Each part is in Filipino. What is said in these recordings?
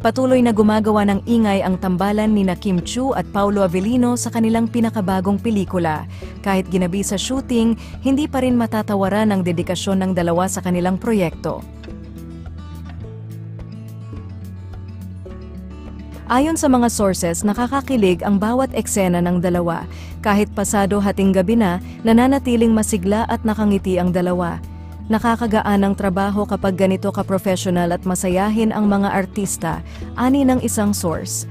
Patuloy na gumagawa ng ingay ang tambalan ni Kim Chiu at Paolo Avellino sa kanilang pinakabagong pelikula. Kahit ginabi sa shooting, hindi pa rin matatawaran ang dedikasyon ng dalawa sa kanilang proyekto. Ayon sa mga sources, nakakakilig ang bawat eksena ng dalawa. Kahit pasado hating gabi na, nananatiling masigla at nakangiti ang dalawa. Nakakagaan ang trabaho kapag ganito ka-professional at masayahin ang mga artista, ani ng isang source.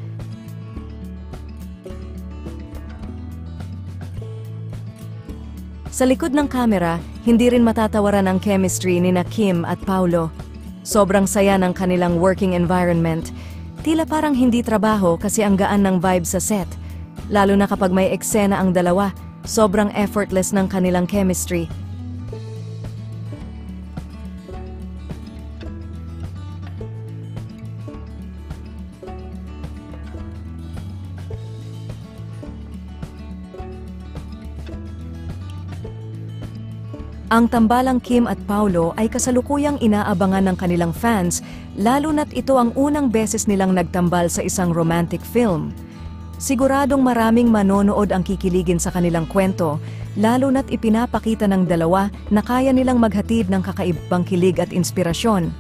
Sa likod ng kamera, hindi rin matatawaran ang chemistry ni Kim at Paolo. Sobrang saya ng kanilang working environment. Tila parang hindi trabaho kasi ang gaan ng vibe sa set. Lalo na kapag may eksena ang dalawa, sobrang effortless ng kanilang chemistry. Ang tambalang Kim at Paolo ay kasalukuyang inaabangan ng kanilang fans, lalo na't ito ang unang beses nilang nagtambal sa isang romantic film. Siguradong maraming manonood ang kikiligin sa kanilang kwento, lalo na't ipinapakita ng dalawa na kaya nilang maghatid ng kakaibang kilig at inspirasyon.